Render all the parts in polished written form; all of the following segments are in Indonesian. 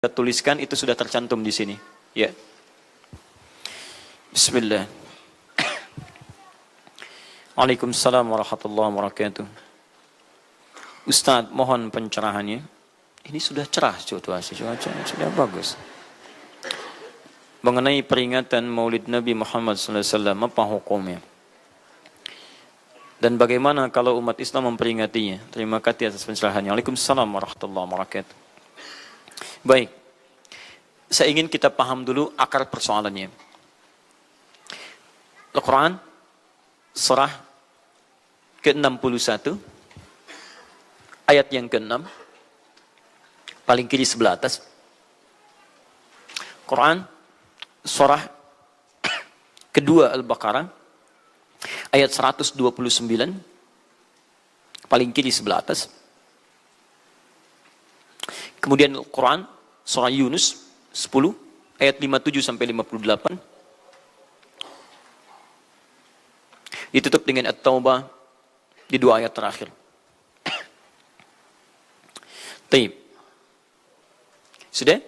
kita tuliskan itu sudah tercantum di sini. Ya. Bismillah. Waalaikumsalam warahmatullahi wabarakatuh. Ustaz, mohon pencerahannya. Ini sudah cerah situasi, cuaca sudah bagus. Mengenai peringatan Maulid Nabi Muhammad SAW, apa hukumnya? Dan bagaimana kalau umat Islam memperingatinya? Terima kasih atas pencerahannya. Waalaikumsalam warahmatullahi wabarakatuh. Baik, saya ingin kita paham dulu akar persoalannya. Al-Quran, surah ke-61, ayat yang ke-6, paling kiri sebelah atas. Quran, surah kedua Al-Baqarah, ayat 129, paling kiri sebelah atas. Kemudian Al-Quran, surah Yunus 10, ayat 57 sampai 58. Ditutup dengan At-Taubah di dua ayat terakhir. Taib. Sudah?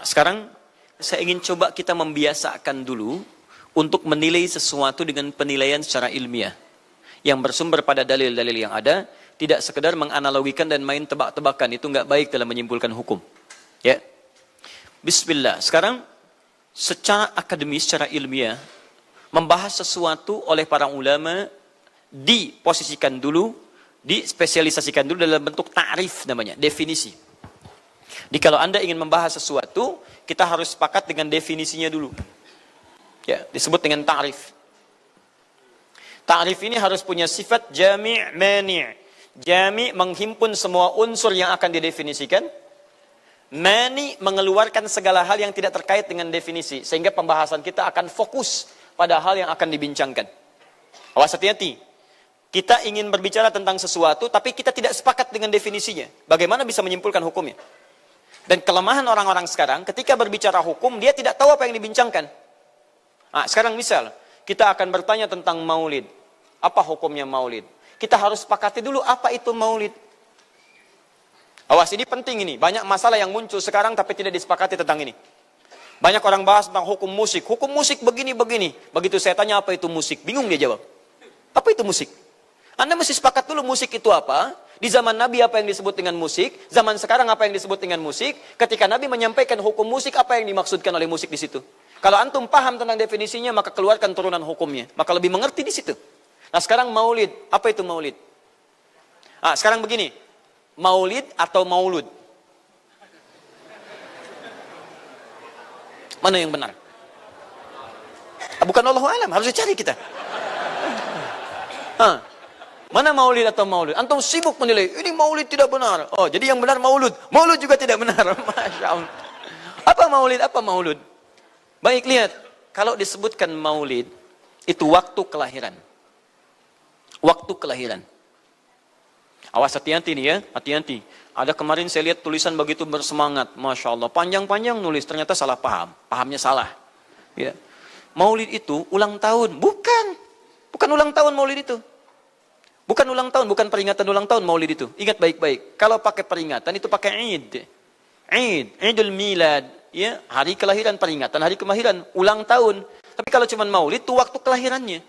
Sekarang saya ingin coba kita membiasakan dulu untuk menilai sesuatu dengan penilaian secara ilmiah yang bersumber pada dalil-dalil yang ada. Tidak sekedar menganalogikan dan main tebak-tebakan. Itu nggak baik dalam menyimpulkan hukum. Ya. Bismillah. Sekarang secara akademis, secara ilmiah, membahas sesuatu oleh para ulama diposisikan dulu, dispesialisasikan dulu dalam bentuk ta'rif namanya, definisi. Jadi kalau Anda ingin membahas sesuatu, kita harus sepakat dengan definisinya dulu. Ya, disebut dengan ta'rif. Ta'rif ini harus punya sifat jami' mani'. Jami menghimpun semua unsur yang akan didefinisikan. Mani mengeluarkan segala hal yang tidak terkait dengan definisi. Sehingga pembahasan kita akan fokus pada hal yang akan dibincangkan. Awas hati-hati. Kita ingin berbicara tentang sesuatu, tapi kita tidak sepakat dengan definisinya. Bagaimana bisa menyimpulkan hukumnya? Dan kelemahan orang-orang sekarang, ketika berbicara hukum, dia tidak tahu apa yang dibincangkan. Sekarang misal, kita akan bertanya tentang maulid. Apa hukumnya maulid? Kita harus sepakati dulu apa itu maulid. Awas, ini penting ini. Banyak masalah yang muncul sekarang tapi tidak disepakati tentang ini. Banyak orang bahas tentang hukum musik. Hukum musik begini-begini. Begitu saya tanya apa itu musik, bingung dia jawab. Apa itu musik? Anda mesti sepakat dulu musik itu apa. Di zaman Nabi apa yang disebut dengan musik. Zaman sekarang apa yang disebut dengan musik. Ketika Nabi menyampaikan hukum musik, apa yang dimaksudkan oleh musik di situ. Kalau antum paham tentang definisinya, maka keluarkan turunan hukumnya. Maka lebih mengerti di situ. Nah sekarang maulid, apa itu maulid? Sekarang begini, maulid atau maulud? Mana yang benar? Bukan Allahu a'lam, harus dicari kita. Mana maulid atau maulud? Antum sibuk menilai, ini maulid tidak benar. Oh, jadi yang benar maulud. Maulud juga tidak benar. Masya Allah. Apa maulid, apa maulud? Baik, lihat. Kalau disebutkan maulid, itu waktu kelahiran. Waktu kelahiran. Awas hati-hati nih ya, hati-hati. Ada kemarin saya lihat tulisan begitu bersemangat, Masya Allah. Panjang-panjang nulis, ternyata salah paham. Pahamnya salah. Ya. Maulid itu ulang tahun. Bukan. Bukan ulang tahun maulid itu. Bukan ulang tahun, bukan peringatan ulang tahun maulid itu. Ingat baik-baik. Kalau pakai peringatan itu pakai Eid. Eid, Eidul Milad. Ya, hari kelahiran, peringatan hari kelahiran, ulang tahun. Tapi kalau cuma maulid itu waktu kelahirannya.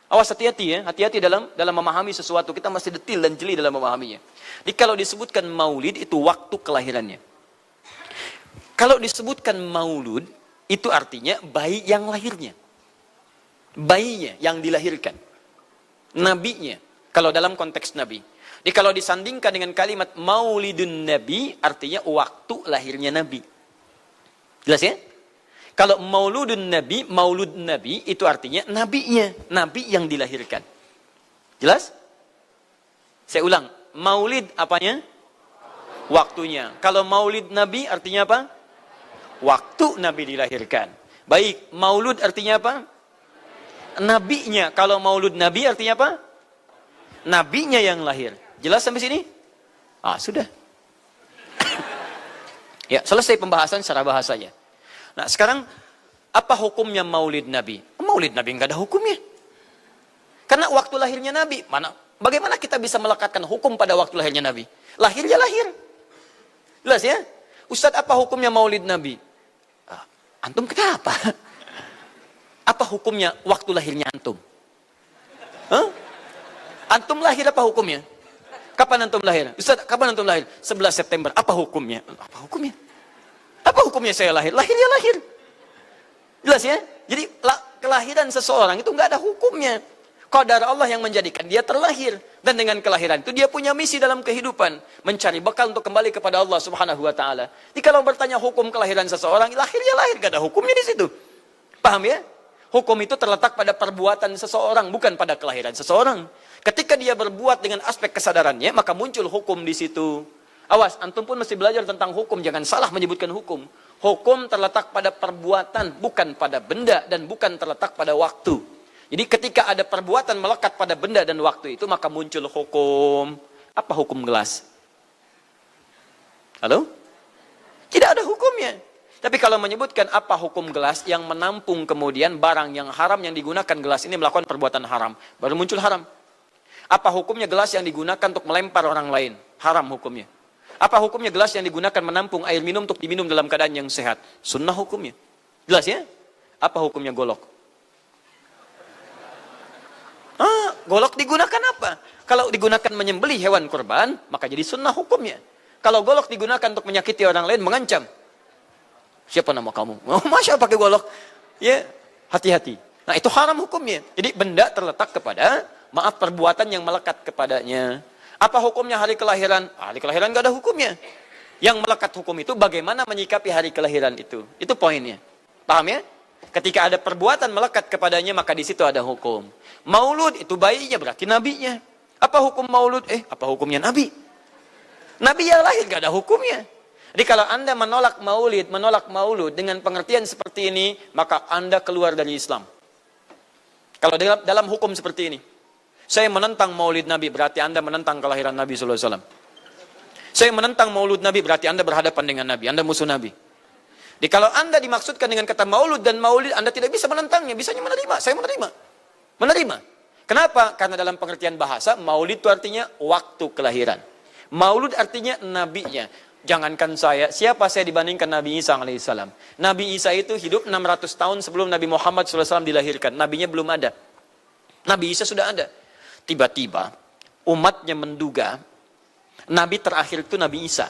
Awas hati-hati ya, hati-hati dalam memahami sesuatu. Kita masih detil dan jeli dalam memahaminya. Jadi kalau disebutkan maulid itu waktu kelahirannya. Kalau disebutkan maulud itu artinya bayi yang lahirnya. Bayinya yang dilahirkan. Nabinya. Kalau dalam konteks nabi. Jadi kalau disandingkan dengan kalimat maulidun nabi artinya waktu lahirnya nabi. Jelas ya? Kalau mauludun nabi, maulud nabi itu artinya nabinya, nabi yang dilahirkan. Jelas? Saya ulang, maulid apanya? Waktunya. Kalau maulid nabi artinya apa? Waktu nabi dilahirkan. Baik, maulud artinya apa? Nabinya. Kalau maulud nabi artinya apa? Nabinya yang lahir. Jelas sampai sini? Sudah. Ya, selesai pembahasan secara bahasanya. Nah sekarang, apa hukumnya maulid Nabi? Maulid Nabi nggak ada hukumnya. Karena waktu lahirnya Nabi, bagaimana kita bisa melekatkan hukum pada waktu lahirnya Nabi? Lahir ya lahir. Jelas ya? Ustadz, apa hukumnya maulid Nabi? Antum kenapa? Apa hukumnya waktu lahirnya antum? Hah? Antum lahir apa hukumnya? Kapan antum lahir? Ustaz, kapan antum lahir? 11 September. Apa hukumnya? Apa hukumnya? Apa hukumnya saya lahir? Lahir ya lahir. Jelas ya? Jadi kelahiran seseorang itu nggak ada hukumnya. Qadar Allah yang menjadikan dia terlahir. Dan dengan kelahiran itu dia punya misi dalam kehidupan. Mencari bekal untuk kembali kepada Allah subhanahu wa ta'ala. Jadi kalau bertanya hukum kelahiran seseorang, lahir ya lahir. Nggak ada hukumnya di situ. Paham ya? Hukum itu terletak pada perbuatan seseorang, bukan pada kelahiran seseorang. Ketika dia berbuat dengan aspek kesadarannya, maka muncul hukum di situ. Awas, antum pun mesti belajar tentang hukum. Jangan salah menyebutkan hukum. Hukum terletak pada perbuatan, bukan pada benda, dan bukan terletak pada waktu. Jadi ketika ada perbuatan melekat pada benda dan waktu itu, maka muncul hukum. Apa hukum gelas? Halo? Tidak ada hukumnya. Tapi kalau menyebutkan apa hukum gelas yang menampung kemudian barang yang haram yang digunakan gelas ini melakukan perbuatan haram, baru muncul haram. Apa hukumnya gelas yang digunakan untuk melempar orang lain? Haram hukumnya. Apa hukumnya gelas yang digunakan menampung air minum untuk diminum dalam keadaan yang sehat? Sunnah hukumnya. Jelas ya? Apa hukumnya golok? Golok digunakan apa? Kalau digunakan menyembelih hewan kurban, maka jadi sunnah hukumnya. Kalau golok digunakan untuk menyakiti orang lain, mengancam. Siapa nama kamu? Masya Allah pakai golok. Ya, hati-hati. Nah itu haram hukumnya. Jadi benda terletak kepada, maaf, perbuatan yang melekat kepadanya. Apa hukumnya hari kelahiran? Hari kelahiran gak ada hukumnya. Yang melekat hukum itu bagaimana menyikapi hari kelahiran itu. Itu poinnya. Paham ya? Ketika ada perbuatan melekat kepadanya, maka di situ ada hukum. Maulud itu bayinya, berarti nabinya. Apa hukum maulud? Apa hukumnya nabi? Nabi yang lahir gak ada hukumnya. Jadi kalau Anda menolak maulud dengan pengertian seperti ini, maka Anda keluar dari Islam. Kalau dalam hukum seperti ini, saya menentang maulid Nabi, berarti Anda menentang kelahiran Nabi SAW. Saya menentang maulud Nabi, berarti Anda berhadapan dengan Nabi, Anda musuh Nabi. Jadi kalau Anda dimaksudkan dengan kata maulud dan maulid, Anda tidak bisa menentangnya, bisanya menerima. Saya menerima. Menerima. Kenapa? Karena dalam pengertian bahasa, maulid itu artinya waktu kelahiran. Maulud artinya nabinya. Jangankan saya, siapa saya dibandingkan Nabi Isa alaihissalam? Nabi Isa itu hidup 600 tahun sebelum Nabi Muhammad SAW dilahirkan. Nabinya belum ada. Nabi Isa sudah ada. Tiba-tiba, umatnya menduga, Nabi terakhir itu Nabi Isa.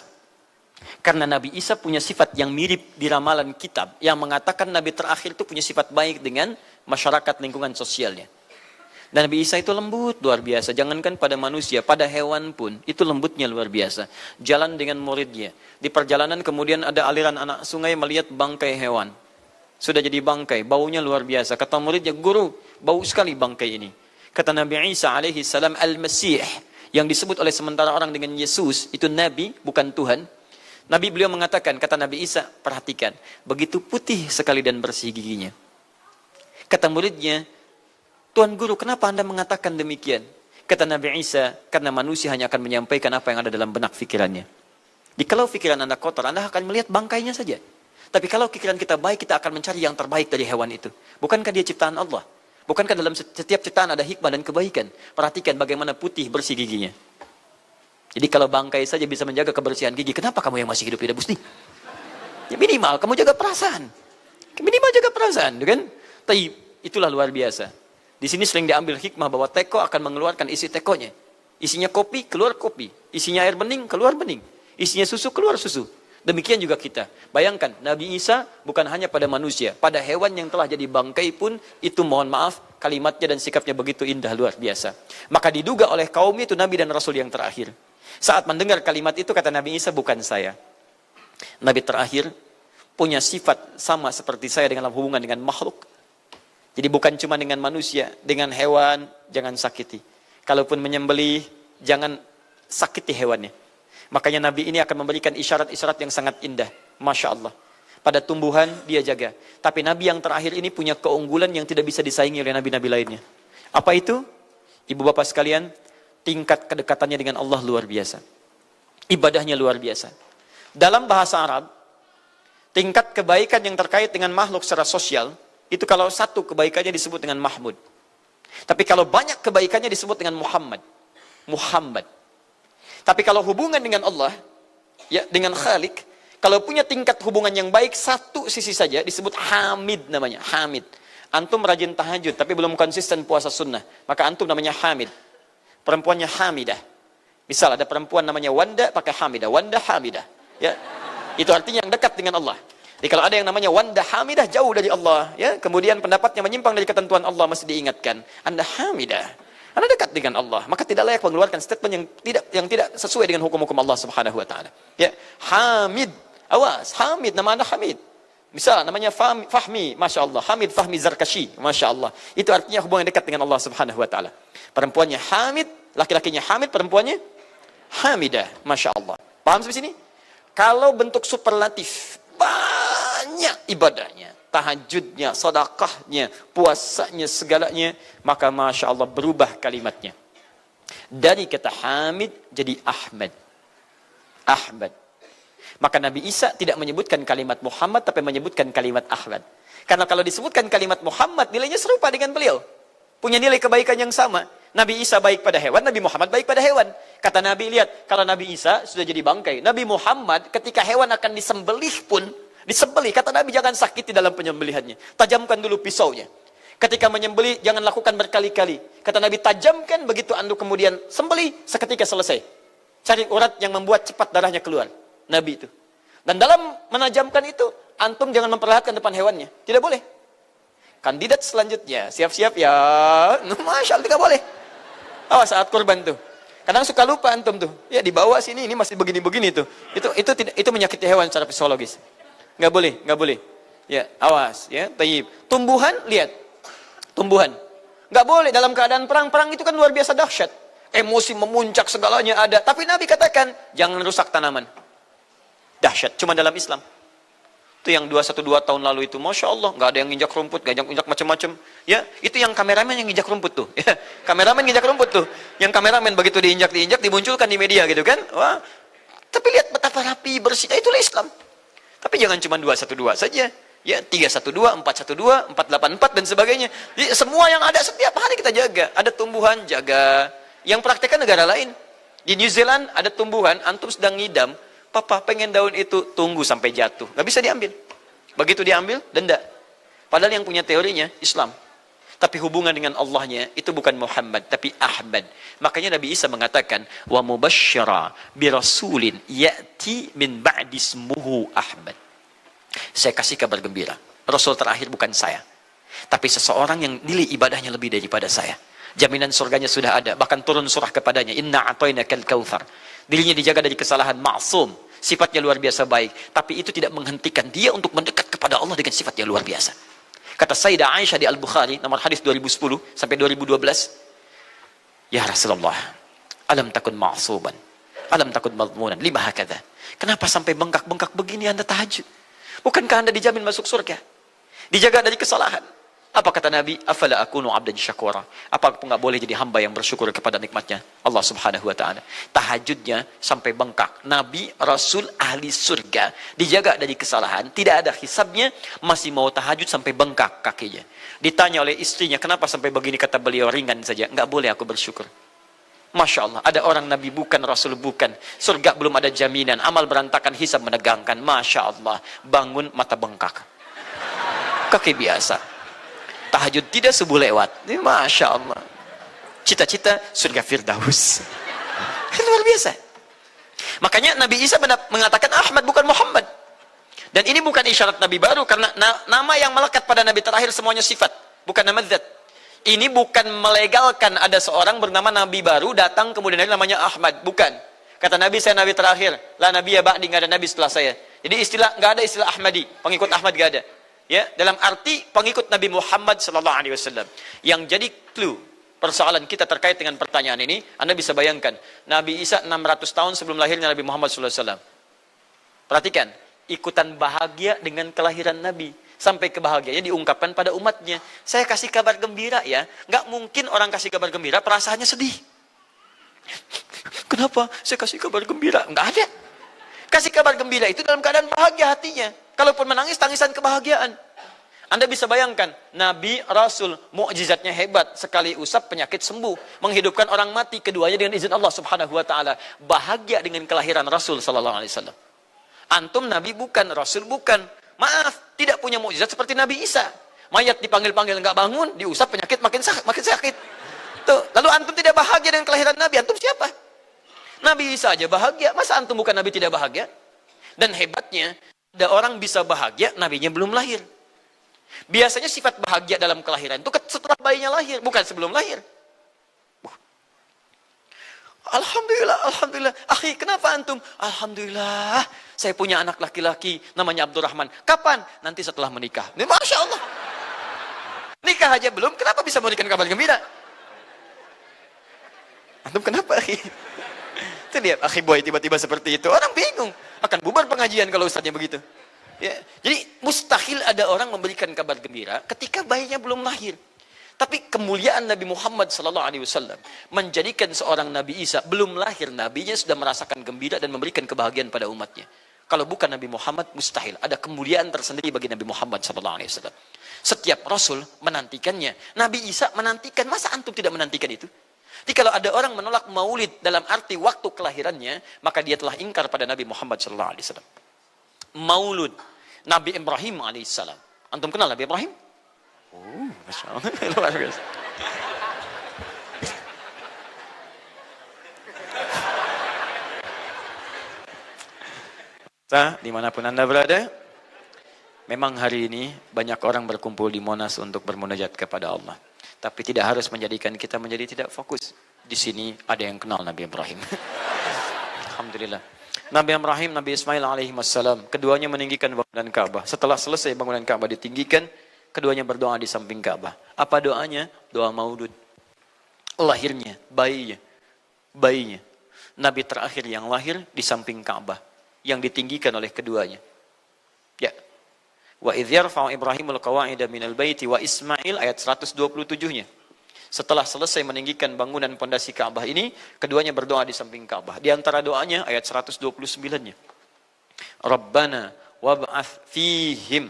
Karena Nabi Isa punya sifat yang mirip di ramalan kitab, yang mengatakan Nabi terakhir itu punya sifat baik dengan masyarakat lingkungan sosialnya. Dan Nabi Isa itu lembut luar biasa. Jangankan pada manusia, pada hewan pun itu lembutnya luar biasa. Jalan dengan muridnya. Di perjalanan kemudian ada aliran anak sungai melihat bangkai hewan. Sudah jadi bangkai, baunya luar biasa. Kata muridnya, guru, bau sekali bangkai ini. Kata Nabi Isa alaihi salam, Al-Masih, yang disebut oleh sementara orang dengan Yesus, itu Nabi, bukan Tuhan. Nabi beliau mengatakan, kata Nabi Isa, perhatikan, begitu putih sekali dan bersih giginya. Kata muridnya, Tuan Guru, kenapa Anda mengatakan demikian? Kata Nabi Isa, karena manusia hanya akan menyampaikan apa yang ada dalam benak pikirannya. Jadi kalau pikiran Anda kotor, Anda akan melihat bangkainya saja. Tapi kalau pikiran kita baik, kita akan mencari yang terbaik dari hewan itu. Bukankah dia ciptaan Allah? Bukankah dalam setiap ciptaan ada hikmah dan kebaikan? Perhatikan bagaimana putih bersih giginya. Jadi kalau bangkai saja bisa menjaga kebersihan gigi, kenapa kamu yang masih hidup tidak mesti? Ya minimal, kamu jaga perasaan. Minimal jaga perasaan, kan? Tapi itulah luar biasa. Di sini sering diambil hikmah bahwa teko akan mengeluarkan isi tekonya. Isinya kopi, keluar kopi. Isinya air bening, keluar bening. Isinya susu, keluar susu. Demikian juga kita. Bayangkan, Nabi Isa bukan hanya pada manusia. Pada hewan yang telah jadi bangkai pun, itu mohon maaf, kalimatnya dan sikapnya begitu indah, luar biasa. Maka diduga oleh kaumnya itu Nabi dan Rasul yang terakhir. Saat mendengar kalimat itu, kata Nabi Isa, bukan saya. Nabi terakhir punya sifat sama seperti saya dalam hubungan dengan makhluk. Jadi bukan cuma dengan manusia, dengan hewan, jangan sakiti. Kalaupun menyembelih, jangan sakiti hewannya. Makanya Nabi ini akan memberikan isyarat-isyarat yang sangat indah. Masya Allah. Pada tumbuhan, dia jaga. Tapi Nabi yang terakhir ini punya keunggulan yang tidak bisa disaingi oleh Nabi-Nabi lainnya. Apa itu? Ibu bapak sekalian, tingkat kedekatannya dengan Allah luar biasa. Ibadahnya luar biasa. Dalam bahasa Arab, tingkat kebaikan yang terkait dengan makhluk secara sosial, itu kalau satu kebaikannya disebut dengan Mahmud. Tapi kalau banyak kebaikannya disebut dengan Muhammad. Muhammad. Tapi kalau hubungan dengan Allah, ya dengan Khalik, Kalau punya tingkat hubungan yang baik, satu sisi saja disebut hamid namanya, hamid. Antum rajin tahajud, tapi belum konsisten puasa sunnah, maka antum namanya hamid. Perempuannya hamidah. Misal ada perempuan namanya Wanda, pakai hamidah, Wanda hamidah. Ya, itu artinya yang dekat dengan Allah. Jadi kalau ada yang namanya Wanda hamidah, jauh dari Allah. Ya, kemudian pendapatnya menyimpang dari ketentuan Allah, masih diingatkan. Anda hamidah, Anda dekat dengan Allah, maka tidak layak mengeluarkan statement yang tidak sesuai dengan hukum-hukum Allah Subhanahu Wa Taala. Ya, hamid, awas, hamid, nama Anda hamid. Misal namanya Fahmi, Masya Allah, Hamid Fahmi Zarkashi, Masya Allah. Itu artinya hubungan dekat dengan Allah Subhanahu Wa Taala. Perempuannya Hamid, laki-lakinya Hamid, perempuannya Hamidah, Masya Allah. Paham sampai sini? Kalau bentuk superlatif, banyak ibadahnya, tahajudnya, sedekahnya, puasanya, segalanya, maka Masya Allah berubah kalimatnya. Dari kata Hamid jadi Ahmad. Ahmad. Maka Nabi Isa tidak menyebutkan kalimat Muhammad, tapi menyebutkan kalimat Ahmad. Karena kalau disebutkan kalimat Muhammad, nilainya serupa dengan beliau. Punya nilai kebaikan yang sama. Nabi Isa baik pada hewan, Nabi Muhammad baik pada hewan. Kata Nabi, lihat, kalau Nabi Isa sudah jadi bangkai, Nabi Muhammad ketika hewan akan disembelih pun, disembelih, kata Nabi jangan sakiti dalam penyembelihannya. Tajamkan dulu pisaunya. Ketika menyembelih, jangan lakukan berkali-kali. Kata Nabi, tajamkan, begitu andu kemudian sembelih, seketika selesai. Cari urat yang membuat cepat darahnya keluar. Nabi itu. Dan dalam menajamkan itu, antum jangan memperlihatkan depan hewannya. Tidak boleh. Kandidat selanjutnya, siap-siap ya. Masya Allah, tidak boleh. Awas saat kurban tuh. Kadang suka lupa antum tuh. Ya di bawah sini, ini masih begini-begini tuh. Itu menyakiti hewan secara psikologis. Nggak boleh, nggak boleh. Ya, awas. Ya, tayyib. Tumbuhan, lihat. Tumbuhan. Nggak boleh dalam keadaan perang. Perang itu kan luar biasa dahsyat. Emosi memuncak, segalanya ada. Tapi Nabi katakan, jangan rusak tanaman. Dahsyat, cuma dalam Islam. Itu yang 212 tahun lalu itu, Masya Allah, nggak ada yang nginjak rumput, nggak injak macam-macam. Ya, itu yang kameramen yang nginjak rumput tuh. Ya, kameramen nginjak rumput tuh. Yang kameramen begitu diinjak, dimunculkan di media gitu kan. Wah, tapi lihat betapa rapi, bersih. Itulah Islam. Tapi jangan cuma 212 saja. Ya, 312, 412, 484 dan sebagainya. Jadi, semua yang ada setiap hari kita jaga. Ada tumbuhan, jaga. Yang praktekkan negara lain. Di New Zealand ada tumbuhan, antum sedang ngidam, papa pengen daun itu, tunggu sampai jatuh. Nggak bisa diambil. Begitu diambil, denda. Padahal yang punya teorinya Islam. Tapi hubungan dengan Allahnya itu bukan Muhammad, tapi Ahmad. Makanya Nabi Isa mengatakan, wa mubasysyara bi rasulin ya'ti min ba'di ismuhu Ahmad. Saya kasih kabar gembira. Rasul terakhir bukan saya, tapi seseorang yang nilai ibadahnya lebih daripada saya. Jaminan surganya sudah ada, bahkan turun surah kepadanya, inna a'tainakal kautsar. Dirinya dijaga dari kesalahan, maksum, sifatnya luar biasa baik, tapi itu tidak menghentikan dia untuk mendekat kepada Allah dengan sifat yang luar biasa. Kata Sayyidah Aisyah di Al-Bukhari, nomor hadis 2010 sampai 2012, ya Rasulullah, alam takun ma'suban, alam takun madmunan, lima hakadha. Kenapa sampai bengkak-bengkak begini Anda tahajud? Bukankah Anda dijamin masuk surga? Dijaga dari kesalahan. Apa kata Nabi? Afala akunu abdan syakura. Apa aku nggak boleh jadi hamba yang bersyukur kepada nikmatnya Allah Subhanahu wa taala. Tahajudnya sampai bengkak. Nabi, Rasul, ahli surga, dijaga dari kesalahan, tidak ada hisabnya, masih mau tahajud sampai bengkak kakinya. Ditanya oleh istrinya, kenapa sampai begini? Kata beliau, ringan saja. Nggak boleh aku bersyukur. Masya Allah, ada orang Nabi bukan, Rasul bukan, surga belum ada jaminan, amal berantakan, hisab menegangkan. Masya Allah, bangun mata bengkak, kaki biasa. Tahajud tidak subuh lewat. Ini Masya Allah. Cita-cita surga Firdaus. Luar biasa. Makanya Nabi Isa mengatakan Ahmad bukan Muhammad. Dan ini bukan isyarat Nabi baru. Karena nama yang melekat pada Nabi terakhir semuanya sifat. Bukan nama zat. Ini bukan melegalkan ada seorang bernama Nabi baru datang kemudian namanya Ahmad. Bukan. Kata Nabi, saya Nabi terakhir. La Nabi ya ba'di, nggak ada Nabi setelah saya. Jadi nggak ada istilah Ahmadi. Pengikut Ahmad nggak ada. Ya, dalam arti pengikut Nabi Muhammad sallallahu alaihi wasallam. Yang jadi clue persoalan kita terkait dengan pertanyaan ini, Anda bisa bayangkan, Nabi Isa 600 tahun sebelum lahirnya Nabi Muhammad sallallahu alaihi wasallam. Perhatikan, ikutan bahagia dengan kelahiran Nabi, sampai kebahagiaannya diungkapkan pada umatnya. Saya kasih kabar gembira ya, nggak mungkin orang kasih kabar gembira perasaannya sedih. Kenapa saya kasih kabar gembira? Nggak ada. Kasih kabar gembira itu dalam keadaan bahagia hatinya. Kalaupun menangis, tangisan kebahagiaan. Anda bisa bayangkan, Nabi, Rasul, mukjizatnya hebat. Sekali usap, penyakit sembuh. Menghidupkan orang mati, keduanya dengan izin Allah subhanahu wa ta'ala. Bahagia dengan kelahiran Rasul sallallahu alaihi wasallam. Antum nabi bukan, rasul bukan. Maaf, tidak punya mukjizat seperti Nabi Isa. Mayat dipanggil-panggil nggak bangun, diusap penyakit makin sakit. Tuh, lalu antum tidak bahagia dengan kelahiran Nabi, antum siapa? Nabi Isa aja bahagia, masa antum bukan Nabi tidak bahagia? Dan hebatnya, ada orang bisa bahagia, nabinya belum lahir. Biasanya sifat bahagia dalam kelahiran itu setelah bayinya lahir, bukan sebelum lahir. Alhamdulillah, alhamdulillah. Akhi, kenapa antum? Alhamdulillah, saya punya anak laki-laki, namanya Abdurrahman. Kapan? Nanti setelah menikah. Masya Allah. Nikah aja belum, kenapa bisa memberikan kabar gembira? Antum kenapa, akhi? Itu dia, akhi boy tiba-tiba seperti itu. Orang bingung. Akan bubar pengajian kalau ustadznya begitu. Ya. Jadi mustahil ada orang memberikan kabar gembira ketika bayinya belum lahir. Tapi kemuliaan Nabi Muhammad SAW menjadikan seorang Nabi Isa belum lahir, nabinya sudah merasakan gembira dan memberikan kebahagiaan pada umatnya. Kalau bukan Nabi Muhammad, mustahil. Ada kemuliaan tersendiri bagi Nabi Muhammad SAW. Setiap Rasul menantikannya. Nabi Isa menantikan. Masa antum tidak menantikan itu? Jadi kalau ada orang menolak maulid dalam arti waktu kelahirannya, maka dia telah ingkar pada Nabi Muhammad SAW. Maulud Nabi Ibrahim alaihissalam. Antum kenal Nabi Ibrahim? Oh, Masya Allah. Luar biasa. Dimanapun Anda berada, memang hari ini banyak orang berkumpul di Monas untuk bermunajat kepada Allah. Tapi tidak harus menjadikan kita menjadi tidak fokus. Di sini ada yang kenal Nabi Ibrahim. Alhamdulillah. Nabi Ibrahim, Nabi Ismail alaihi wassalam, keduanya meninggikan bangunan Ka'bah. Setelah selesai bangunan Ka'bah ditinggikan, keduanya berdoa di samping Ka'bah. Apa doanya? Doa maulud. Lahirnya, bayinya. Nabi terakhir yang lahir di samping Ka'bah, yang ditinggikan oleh keduanya. Ya. Wa idh yarfa'u Ibrahimul qawa'ida minal baiti wa Ismail, ayat 127-nya. Setelah selesai meninggikan bangunan pondasi Ka'bah ini, keduanya berdoa di samping Ka'bah. Di antara doanya ayat 129-nya. Rabbana wab'ath fihim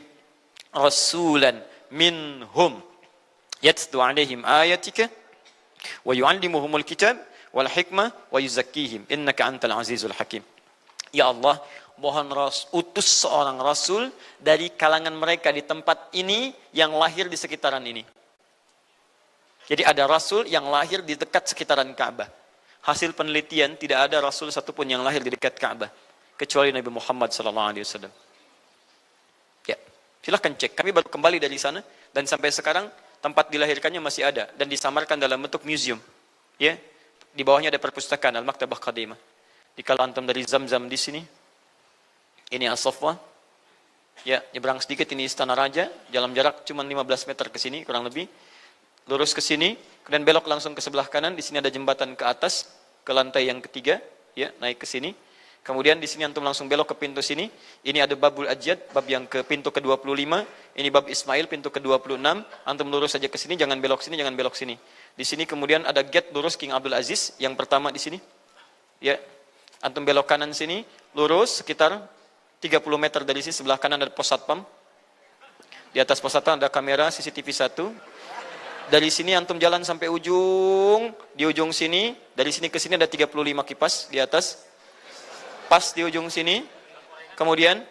rasulan minhum yatlu 'alaihim ayatika wa yu'allimuhumul kitab wal hikmah wa yuzakkihim innaka antal azizul hakim. Ya Allah, mohon utus seorang rasul dari kalangan mereka di tempat ini yang lahir di sekitaran ini. Jadi ada rasul yang lahir di dekat sekitaran Ka'bah. Hasil penelitian tidak ada rasul satupun yang lahir di dekat Ka'bah kecuali Nabi Muhammad SAW. Ya, silahkan cek. Kami baru kembali dari sana dan sampai sekarang tempat dilahirkannya masih ada dan disamarkan dalam bentuk museum. Ya, di bawahnya ada perpustakaan Al-Maktabah Qadimah. Di kalau antum dari Zamzam di sini, ini As-Saffah. Ya, nyebrang sedikit ini Istana Raja, dalam jarak cuma 15 meter ke sini kurang lebih. Lurus ke sini, kemudian belok langsung ke sebelah kanan. Di sini ada jembatan ke atas, ke lantai yang ketiga, ya, naik ke sini. Kemudian di sini antum langsung belok ke pintu sini. Ini ada Babul Ajjad, bab yang ke pintu ke-25. Ini bab Ismail, pintu ke-26. Antum lurus saja ke sini, jangan belok sini, jangan belok sini. Di sini kemudian ada gate lurus King Abdul Aziz, yang pertama di sini. Ya, antum belok kanan sini, lurus sekitar 30 meter dari sini, sebelah kanan ada pos satpam. Di atas pos satpam ada kamera CCTV 1. Dari sini antum jalan sampai ujung, di ujung sini, dari sini ke sini ada 35 kipas di atas. Pas di ujung sini. Kemudian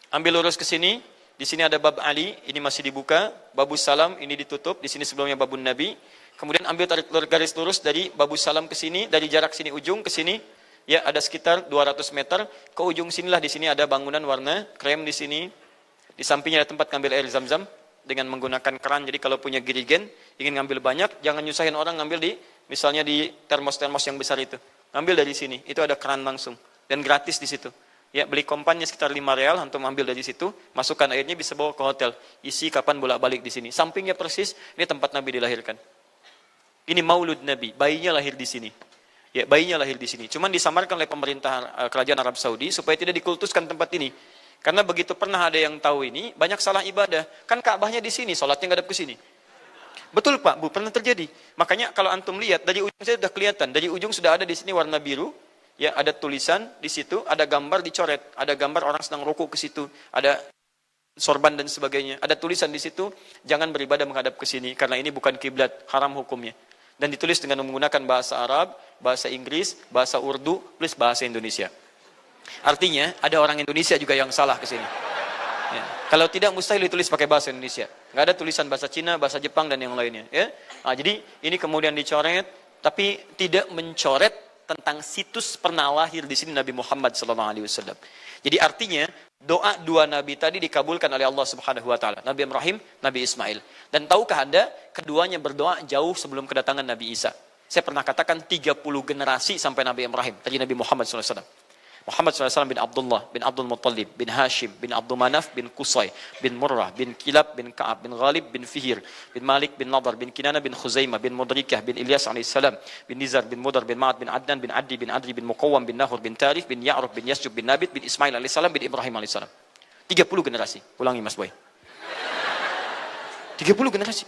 ambil lurus ke sini, di sini ada bab Ali, ini masih dibuka, babus salam ini ditutup, di sini sebelumnya babun Nabi. Kemudian ambil tarik garis lurus dari babus salam ke sini, dari jarak sini ujung ke sini, ya ada sekitar 200 meter. Ke ujung sinilah, di sini ada bangunan warna krem di sini. Di sampingnya ada tempat ngambil air Zam-Zam dengan menggunakan keran. Jadi kalau punya girigen, ingin ngambil banyak, jangan nyusahin orang ngambil di, misalnya di termos-termos yang besar itu. Ngambil dari sini, itu ada keran langsung. Dan gratis di situ. Ya, beli kompannya sekitar 5 real, antum ambil dari situ, masukkan airnya, bisa bawa ke hotel. Isi kapan bolak-balik di sini. Sampingnya persis, ini tempat Nabi dilahirkan. Ini maulud Nabi, bayinya lahir di sini. Ya, bayinya lahir di sini. Cuman disamarkan oleh pemerintah kerajaan Arab Saudi supaya tidak dikultuskan tempat ini. Karena begitu pernah ada yang tahu ini, banyak salah ibadah. Kan Ka'bahnya di sini, sholatnya ngadep ke sini. Betul Pak, Bu, pernah terjadi. Makanya kalau antum lihat, dari ujung saya sudah kelihatan. Dari ujung sudah ada di sini warna biru. Ya, ada tulisan di situ, ada gambar dicoret. Ada gambar orang sedang ruku ke situ. Ada sorban dan sebagainya. Ada tulisan di situ, jangan beribadah menghadap ke sini. Karena ini bukan kiblat, haram hukumnya. Dan ditulis dengan menggunakan bahasa Arab, bahasa Inggris, bahasa Urdu, plus bahasa Indonesia. Artinya ada orang Indonesia juga yang salah ke sini. Ya. Kalau tidak mustahil ditulis pakai bahasa Indonesia. Nggak ada tulisan bahasa Cina, bahasa Jepang dan yang lainnya. Ya. Nah, jadi ini kemudian dicoret, tapi tidak mencoret tentang situs pernah lahir di sini Nabi Muhammad SAW. Jadi artinya doa dua nabi tadi dikabulkan oleh Allah Subhanahu Wa Taala. Nabi Ibrahim, Nabi Ismail. Dan tahukah Anda, keduanya berdoa jauh sebelum kedatangan Nabi Isa. Saya pernah katakan 30 generasi sampai Nabi Ibrahim, tadi Nabi Muhammad SAW. Muhammad SAW bin Abdullah, bin Abdul Muttalib, bin Hashim, bin Abdul Manaf, bin Qusay, bin Murrah, bin Kilab, bin Ka'ab, bin Ghalib, bin Fihir, bin Malik, bin Nadar, bin Kinana, bin Khuzaimah, bin Mudrikah, bin Ilyas AS, bin Nizar, bin Mudar, bin Ma'ad, bin Adnan, bin Addi, bin Adri, bin Muqawwam, bin Nahur, bin Tarif, bin Ya'ruf, bin Yasjub, bin Nabit, bin Ismail AS, bin Ibrahim AS. 30 generasi. Ulangi Mas Boy. 30 generasi.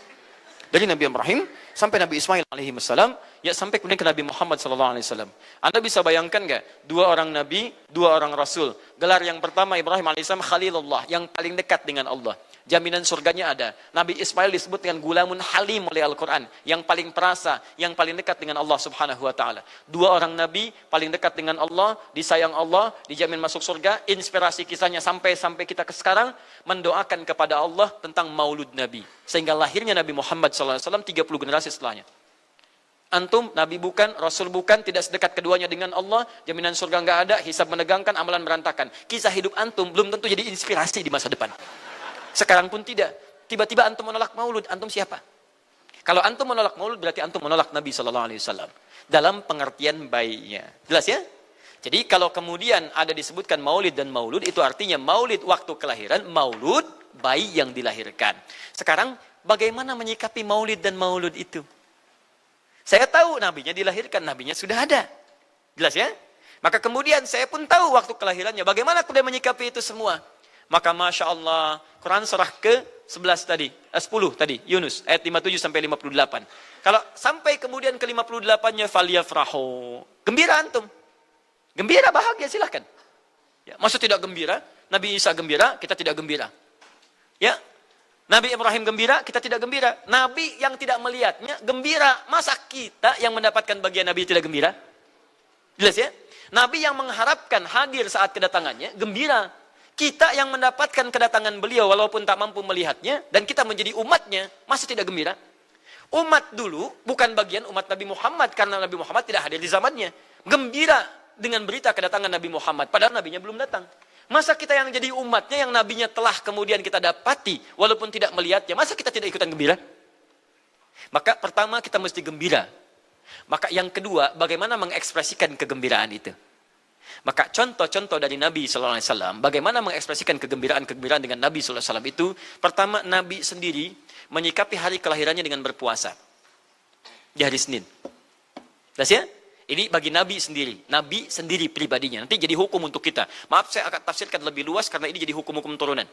Dari Nabi Ibrahim sampai Nabi Ismail alaihi wassalam, ya sampai kemudian ke Nabi Muhammad sallallahu alaihi wasallam. Anda bisa bayangkan enggak? Dua orang nabi, dua orang rasul. Gelar yang pertama Ibrahim alaihissalam Khalilullah, yang paling dekat dengan Allah. Jaminan surganya ada. Nabi Ismail disebut dengan gulamun halim oleh Al-Quran, yang paling perasa, yang paling dekat dengan Allah Subhanahu Wa Taala. Dua orang nabi paling dekat dengan Allah, disayang Allah, dijamin masuk surga. Inspirasi kisahnya sampai kita ke sekarang mendoakan kepada Allah tentang maulud Nabi, sehingga lahirnya Nabi Muhammad SAW 30 generasi setelahnya. Antum, Nabi bukan, Rasul bukan, tidak sedekat keduanya dengan Allah, jaminan surga nggak ada, hisab menegangkan, amalan berantakan. Kisah hidup antum belum tentu jadi inspirasi di masa depan. Sekarang pun tidak. Tiba-tiba antum menolak maulud, antum siapa? Kalau antum menolak maulud berarti antum menolak Nabi SAW dalam pengertian baiknya. Jelas ya? Jadi kalau kemudian ada disebutkan maulid dan maulud, itu artinya maulid waktu kelahiran, maulud bayi yang dilahirkan. Sekarang bagaimana menyikapi maulid dan maulud itu? Saya tahu nabinya dilahirkan, nabinya sudah ada. Jelas ya? Maka kemudian saya pun tahu waktu kelahirannya. Bagaimana kemudian menyikapi itu semua? Maka Masya Allah, Quran surah ke-11 tadi, 10 tadi, Yunus, ayat 57 sampai 58. Kalau sampai kemudian ke 58-nya, faliyafrahu. Gembira antum. Gembira, bahagia, silahkan. Ya, maksud tidak gembira, Nabi Isa gembira, kita tidak gembira. Ya, Nabi Ibrahim gembira, kita tidak gembira. Nabi yang tidak melihatnya gembira. Masa kita yang mendapatkan bagian Nabi tidak gembira? Jelas ya? Nabi yang mengharapkan hadir saat kedatangannya, gembira. Kita yang mendapatkan kedatangan beliau walaupun tak mampu melihatnya, dan kita menjadi umatnya, masa tidak gembira? Umat dulu bukan bagian umat Nabi Muhammad, karena Nabi Muhammad tidak hadir di zamannya. Gembira dengan berita kedatangan Nabi Muhammad, padahal nabinya belum datang. Masa kita yang jadi umatnya, yang nabinya telah kemudian kita dapati, walaupun tidak melihatnya, masa kita tidak ikutan gembira? Maka pertama kita mesti gembira. Maka yang kedua, bagaimana mengekspresikan kegembiraan itu? Maka contoh-contoh dari Nabi SAW, bagaimana mengekspresikan kegembiraan-kegembiraan dengan Nabi SAW itu, pertama Nabi sendiri menyikapi hari kelahirannya dengan berpuasa. Di hari Senin. Jelas ya? Ini bagi Nabi sendiri pribadinya. Nanti jadi hukum untuk kita. Maaf saya akan tafsirkan lebih luas karena ini jadi hukum-hukum turunan.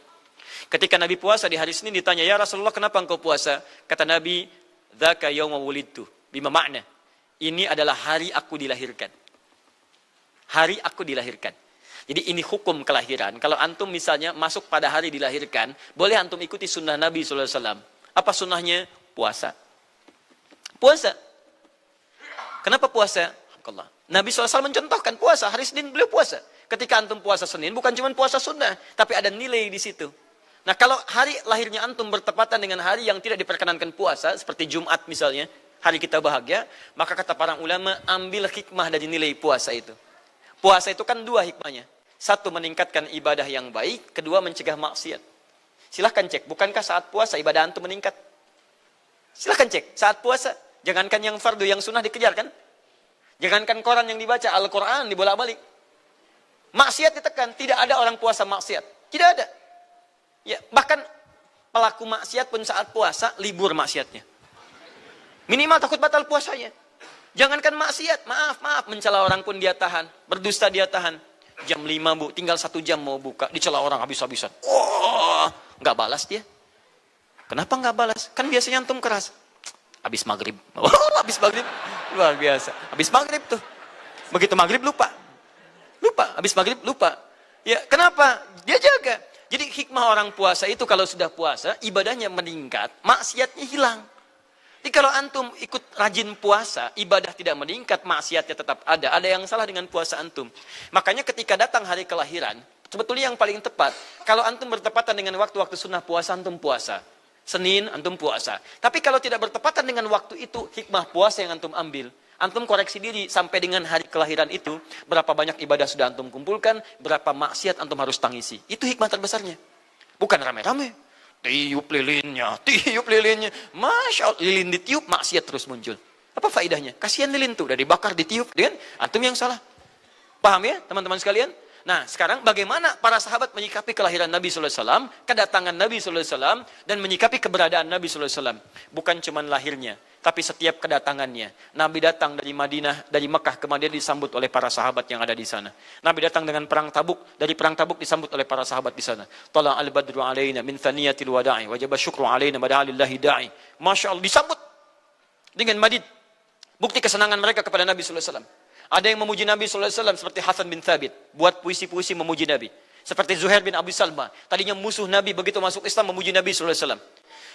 Ketika Nabi puasa di hari Senin ditanya, ya Rasulullah kenapa engkau puasa? Kata Nabi, dzaka yauma wulidtu. Bima makna? Ini adalah hari aku dilahirkan. Hari aku dilahirkan. Jadi ini hukum kelahiran. Kalau antum misalnya masuk pada hari dilahirkan, boleh antum ikuti sunnah Nabi SAW. Apa sunnahnya? Puasa. Puasa. Kenapa puasa? Nabi SAW mencontohkan puasa. Hari Senin beliau puasa. Ketika antum puasa Senin, bukan cuma puasa sunnah, tapi ada nilai di situ. Nah kalau hari lahirnya antum bertepatan dengan hari yang tidak diperkenankan puasa, seperti Jumat misalnya, hari kita bahagia, maka kata para ulama, ambil hikmah dari nilai puasa itu. Puasa itu kan dua hikmahnya. Satu, meningkatkan ibadah yang baik. Kedua, mencegah maksiat. Silahkan cek, bukankah saat puasa ibadah antum meningkat? Silahkan cek, saat puasa. Jangankan yang fardu, yang sunnah dikejar kan? Jangankan koran yang dibaca, Al-Quran dibolak-balik. Maksiat ditekan, tidak ada orang puasa maksiat. Tidak ada. Ya, bahkan pelaku maksiat pun saat puasa, libur maksiatnya. Minimal takut batal puasanya. Jangankan maksiat, maaf, mencela orang pun dia tahan. Berdusta dia tahan. Jam 5 bu, tinggal 1 jam mau buka. Dicela orang habis-habisan. Oh, nggak balas dia. Kenapa nggak balas? Kan biasanya antum keras. Habis maghrib. Oh, habis maghrib. Luar biasa. Habis maghrib tuh. Begitu maghrib lupa. Habis maghrib lupa. Ya, kenapa? Dia jaga. Jadi hikmah orang puasa itu kalau sudah puasa, ibadahnya meningkat, maksiatnya hilang. Jadi kalau antum ikut rajin puasa, ibadah tidak meningkat, maksiatnya tetap ada. Ada yang salah dengan puasa antum. Makanya ketika datang hari kelahiran, sebetulnya yang paling tepat, kalau antum bertepatan dengan waktu-waktu sunnah puasa, antum puasa. Senin, antum puasa. Tapi kalau tidak bertepatan dengan waktu itu, hikmah puasa yang antum ambil. Antum koreksi diri sampai dengan hari kelahiran itu, berapa banyak ibadah sudah antum kumpulkan, berapa maksiat antum harus tangisi. Itu hikmah terbesarnya. Bukan rame-rame. Tiup lilinnya. Masya Allah, lilin ditiup, maksiat terus muncul. Apa faedahnya? Kasihan lilin tuh, udah dibakar, ditiup. Dengan antum yang salah. Paham ya, teman-teman sekalian? Nah, sekarang bagaimana para sahabat menyikapi kelahiran Nabi SAW, kedatangan Nabi SAW, dan menyikapi keberadaan Nabi SAW. Bukan cuma lahirnya, tapi setiap kedatangannya. Nabi datang dari Madinah, dari Mekah ke Madinah disambut oleh para sahabat yang ada di sana. Nabi datang dengan perang Tabuk, dari perang Tabuk disambut oleh para sahabat di sana. Tala al-badru alaina min thaniyatil wada'i, wajaba syukru alaina bada'alillahi da'i. Masya Allah, disambut dengan madid. Bukti kesenangan mereka kepada Nabi SAW. Ada yang memuji Nabi SAW seperti Hasan bin Thabit. Buat puisi-puisi memuji Nabi. Seperti Zuhair bin Abi Salma. Tadinya musuh Nabi, begitu masuk Islam memuji Nabi SAW.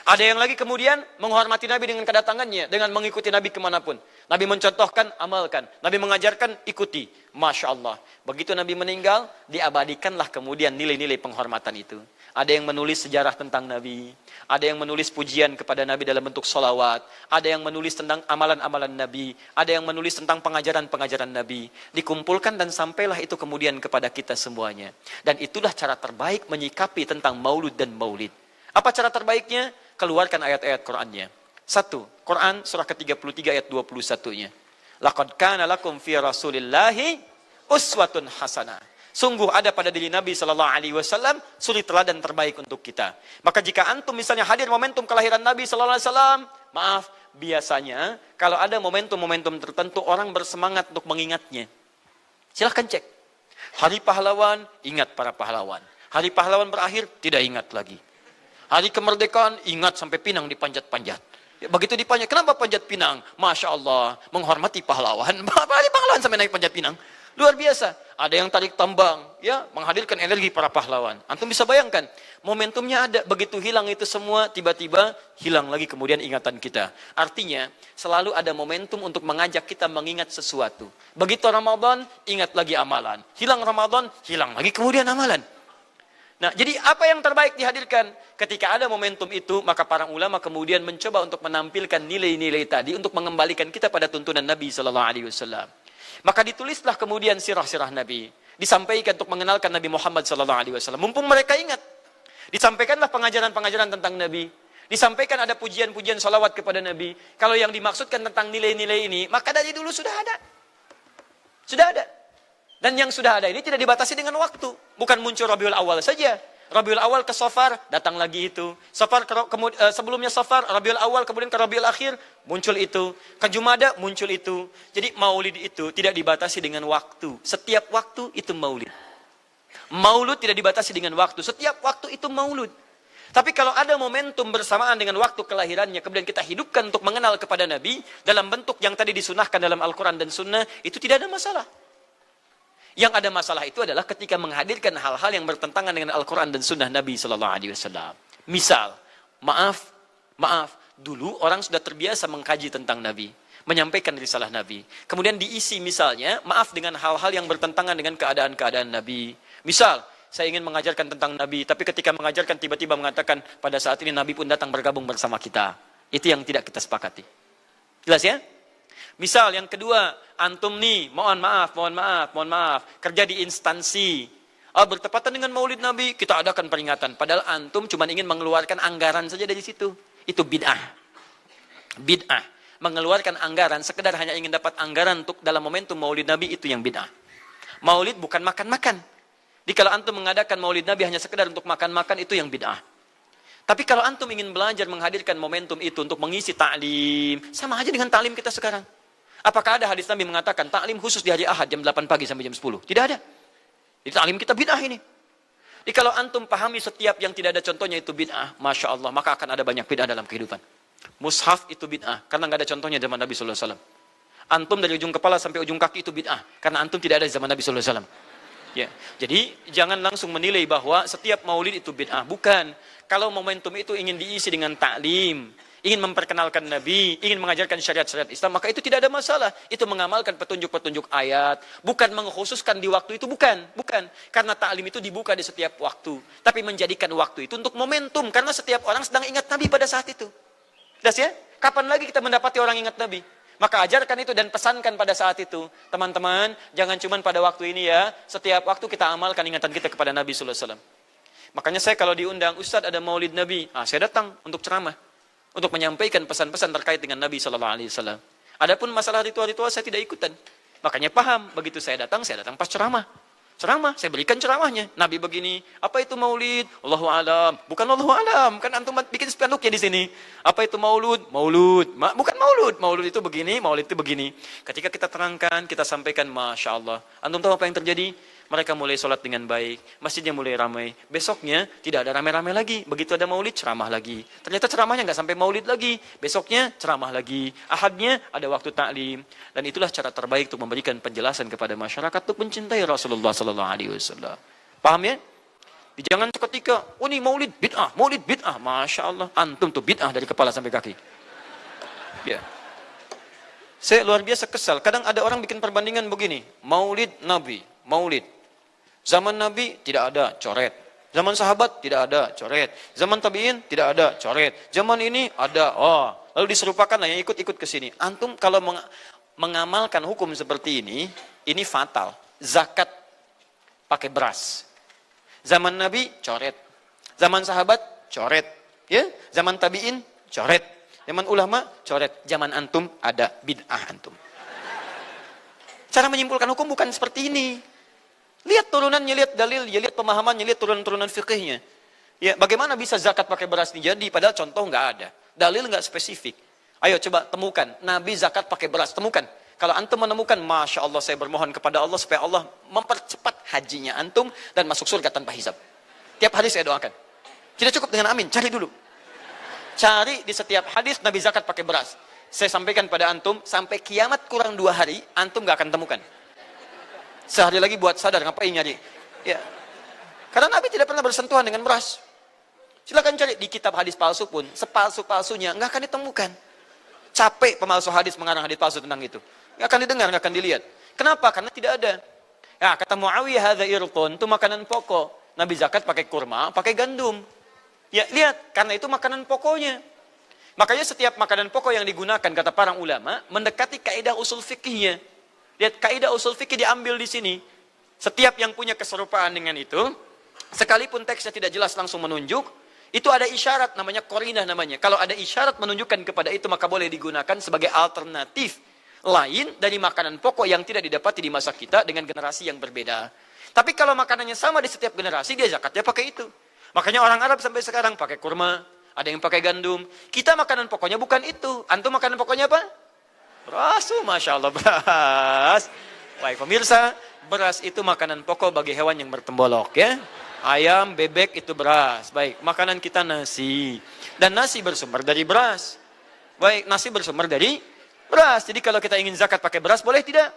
Ada yang lagi kemudian menghormati Nabi dengan kedatangannya. Dengan mengikuti Nabi kemanapun. Nabi mencontohkan, amalkan. Nabi mengajarkan, ikuti. Masya Allah. Begitu Nabi meninggal, diabadikanlah kemudian nilai-nilai penghormatan itu. Ada yang menulis sejarah tentang Nabi. Ada yang menulis pujian kepada Nabi dalam bentuk sholawat. Ada yang menulis tentang amalan-amalan Nabi. Ada yang menulis tentang pengajaran-pengajaran Nabi. Dikumpulkan dan sampailah itu kemudian kepada kita semuanya. Dan itulah cara terbaik menyikapi tentang maulud dan maulid. Apa cara terbaiknya? Keluarkan ayat-ayat Qur'annya. 1. Quran surah ke-33 ayat 21-nya. Laqad kana lakum fi Rasulillahi uswatun hasanah. Sungguh ada pada diri Nabi SAW suri teladan terbaik untuk kita. Maka jika antum misalnya hadir momentum kelahiran Nabi SAW, maaf, biasanya kalau ada momentum-momentum tertentu orang bersemangat untuk mengingatnya. Silahkan cek. Hari pahlawan, ingat para pahlawan. Hari pahlawan berakhir, tidak ingat lagi. Hari kemerdekaan, ingat sampai pinang dipanjat-panjat. Begitu dipanjat, kenapa panjat pinang? Masya Allah, menghormati pahlawan. Hari pahlawan sampai naik panjat pinang. Luar biasa. Ada yang tarik tambang, ya, menghadirkan energi para pahlawan. Antum bisa bayangkan, momentumnya ada. Begitu hilang itu semua, tiba-tiba hilang lagi kemudian ingatan kita. Artinya, selalu ada momentum untuk mengajak kita mengingat sesuatu. Begitu Ramadan, ingat lagi amalan. Hilang Ramadan, hilang lagi kemudian amalan. Nah, jadi apa yang terbaik dihadirkan? Ketika ada momentum itu, maka para ulama kemudian mencoba untuk menampilkan nilai-nilai tadi untuk mengembalikan kita pada tuntunan Nabi SAW. Maka ditulislah kemudian sirah-sirah Nabi. Disampaikan untuk mengenalkan Nabi Muhammad SAW. Mumpung mereka ingat. Disampaikanlah pengajaran-pengajaran tentang Nabi. Disampaikan ada pujian-pujian salawat kepada Nabi. Kalau yang dimaksudkan tentang nilai-nilai ini, maka dari dulu sudah ada. Sudah ada. Dan yang sudah ada ini tidak dibatasi dengan waktu. Bukan muncul Rabiul Awal saja. Rabiul Awal ke Safar, datang lagi itu. Safar sebelumnya Safar, Rabiul Awal, kemudian ke Rabiul Akhir, muncul itu. Ke Jumada, muncul itu. Jadi maulid itu tidak dibatasi dengan waktu. Setiap waktu itu maulid. Maulud tidak dibatasi dengan waktu. Setiap waktu itu maulud. Tapi kalau ada momentum bersamaan dengan waktu kelahirannya, kemudian kita hidupkan untuk mengenal kepada Nabi, dalam bentuk yang tadi disunahkan dalam Al-Quran dan Sunnah, itu tidak ada masalah. Yang ada masalah itu adalah ketika menghadirkan hal-hal yang bertentangan dengan Al-Quran dan Sunnah Nabi SAW. Misal, maaf, dulu orang sudah terbiasa mengkaji tentang Nabi, menyampaikan risalah Nabi. Kemudian diisi misalnya, maaf dengan hal-hal yang bertentangan dengan keadaan-keadaan Nabi. Misal, saya ingin mengajarkan tentang Nabi, tapi ketika mengajarkan tiba-tiba mengatakan, pada saat ini Nabi pun datang bergabung bersama kita. Itu yang tidak kita sepakati. Jelas ya? Misal yang kedua, antum nih, mohon maaf, kerja di instansi. Bertepatan dengan Maulid Nabi, kita adakan peringatan. Padahal antum cuma ingin mengeluarkan anggaran saja dari situ. Itu bid'ah. Bid'ah. Mengeluarkan anggaran, sekedar hanya ingin dapat anggaran untuk dalam momentum Maulid Nabi, itu yang bid'ah. Maulid bukan makan-makan. Jadi kalau antum mengadakan Maulid Nabi hanya sekedar untuk makan-makan, itu yang bid'ah. Tapi kalau antum ingin belajar menghadirkan momentum itu untuk mengisi ta'lim, sama aja dengan ta'lim kita sekarang. Apakah ada hadis Nabi mengatakan ta'lim khusus di hari Ahad jam 8 pagi sampai jam 10? Tidak ada. Di ta'lim kita bid'ah ini. Jadi kalau antum pahami setiap yang tidak ada contohnya itu bid'ah, Masya Allah, maka akan ada banyak bid'ah dalam kehidupan. Mushaf itu bid'ah, karena nggak ada contohnya zaman Nabi SAW. Antum dari ujung kepala sampai ujung kaki itu bid'ah, karena antum tidak ada di zaman Nabi SAW. Ya, jadi jangan langsung menilai bahwa setiap maulid itu bid'ah. Bukan. Kalau momentum itu ingin diisi dengan ta'lim, ingin memperkenalkan Nabi, ingin mengajarkan syariat-syariat Islam, maka itu tidak ada masalah. Itu mengamalkan petunjuk-petunjuk ayat, bukan mengkhususkan di waktu itu, bukan. Karena ta'lim itu dibuka di setiap waktu. Tapi menjadikan waktu itu untuk momentum, karena setiap orang sedang ingat Nabi pada saat itu. Das ya? Kapan lagi kita mendapati orang ingat Nabi? Maka ajarkan itu dan pesankan pada saat itu. Teman-teman, jangan cuma pada waktu ini ya, setiap waktu kita amalkan ingatan kita kepada Nabi sallallahu alaihi wasallam. Makanya saya kalau diundang, Ustadz ada maulid Nabi, saya datang untuk ceramah. Untuk menyampaikan pesan-pesan terkait dengan Nabi SAW. Adapun masalah ritual-ritual saya tidak ikutan. Makanya paham, begitu saya datang pas ceramah. Saya berikan ceramahnya. Nabi begini, apa itu maulid? Allahu alam. Bukan Allahu alam, kan antum bikin spanduknya di sini. Apa itu maulud? Bukan maulud. Maulud itu begini, maulid itu begini. Ketika kita terangkan, kita sampaikan, Masya Allah. Antum tahu apa yang terjadi? Mereka mulai sholat dengan baik, masjidnya mulai ramai. Besoknya tidak ada ramai-ramai lagi. Begitu ada maulid, ceramah lagi. Ternyata ceramahnya nggak sampai maulid lagi. Besoknya ceramah lagi. Ahadnya ada waktu taklim. Dan itulah cara terbaik untuk memberikan penjelasan kepada masyarakat untuk mencintai Rasulullah SAW. Paham ya? Jangan seketika, ini maulid bid'ah. Masya Allah. Antum tuh bid'ah dari kepala sampai kaki. Ya. Saya luar biasa kesal. Kadang ada orang bikin perbandingan begini. Maulid Nabi. Maulid. Zaman Nabi tidak ada coret. Zaman sahabat tidak ada coret. Zaman tabi'in tidak ada coret. Zaman ini ada. Lalu diserupakan yang ikut-ikut ke sini. Antum kalau mengamalkan hukum seperti ini fatal. Zakat pakai beras. Zaman Nabi coret. Zaman sahabat coret. Ya, zaman tabi'in coret. Zaman ulama coret. Zaman antum ada bid'ah antum. Cara menyimpulkan hukum bukan seperti ini. Lihat turunannya, lihat dalilnya, lihat pemahamannya, lihat turunan-turunan fikihnya. Ya, bagaimana bisa zakat pakai beras ini jadi? Padahal contoh nggak ada. Dalil nggak spesifik. Ayo coba temukan. Nabi zakat pakai beras. Temukan. Kalau antum menemukan, Masya Allah saya bermohon kepada Allah supaya Allah mempercepat hajinya antum dan masuk surga tanpa hisab. Tiap hari saya doakan. Tidak cukup dengan amin. Cari dulu. Cari di setiap hadis Nabi zakat pakai beras. Saya sampaikan pada antum, sampai kiamat kurang 2 hari, antum nggak akan temukan. Sehari lagi buat sadar, ngapain nyari? Ya. Karena Nabi tidak pernah bersentuhan dengan beras. Silakan cari di kitab hadis palsu pun, sepalsu-palsunya nggak akan ditemukan. Capek pemalsu hadis mengarang hadis palsu tentang itu. Nggak akan didengar, nggak akan dilihat. Kenapa? Karena tidak ada. Ya, kata Muawiyah, hadza irqun, itu makanan pokok. Nabi zakat pakai kurma, pakai gandum. Ya, lihat, karena itu makanan pokoknya. Makanya setiap makanan pokok yang digunakan, kata para ulama, mendekati kaidah usul fikihnya. Lihat, kaidah usul fikih diambil di sini. Setiap yang punya keserupaan dengan itu, sekalipun teksnya tidak jelas langsung menunjuk, itu ada isyarat, namanya qarinah namanya. Kalau ada isyarat menunjukkan kepada itu, maka boleh digunakan sebagai alternatif lain dari makanan pokok yang tidak didapati di masa kita dengan generasi yang berbeda. Tapi kalau makanannya sama di setiap generasi, dia zakatnya pakai itu. Makanya orang Arab sampai sekarang pakai kurma, ada yang pakai gandum. Kita makanan pokoknya bukan itu. Antum makanan pokoknya apa? Beras, Masya Allah, beras. Baik pemirsa, beras itu makanan pokok bagi hewan yang bertembolok ya. Ayam, bebek itu beras. Baik, makanan kita nasi. Dan nasi bersumber dari beras. Baik, nasi bersumber dari beras. Jadi kalau kita ingin zakat pakai beras, boleh tidak?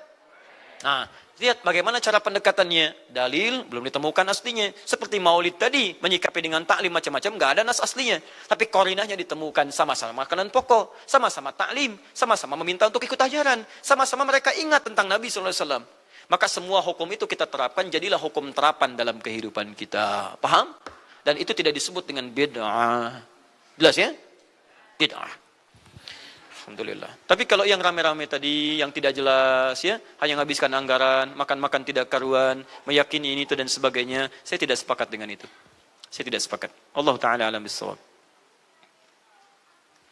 Nah, lihat bagaimana cara pendekatannya. Dalil belum ditemukan aslinya. Seperti maulid tadi, menyikapi dengan taklim macam-macam, nggak ada nas aslinya. Tapi korinahnya ditemukan, sama-sama makanan pokok, sama-sama taklim, sama-sama meminta untuk ikut ajaran, sama-sama mereka ingat tentang Nabi SAW. Maka semua hukum itu kita terapkan, jadilah hukum terapan dalam kehidupan kita. Paham? Dan itu tidak disebut dengan bid'ah. Jelas ya? Bid'ah. Alhamdulillah. Tapi kalau yang rame-rame tadi, yang tidak jelas ya, hanya menghabiskan anggaran, makan-makan tidak karuan, meyakini ini itu dan sebagainya, saya tidak sepakat dengan itu. Saya tidak sepakat. Allah Ta'ala alam bisawab.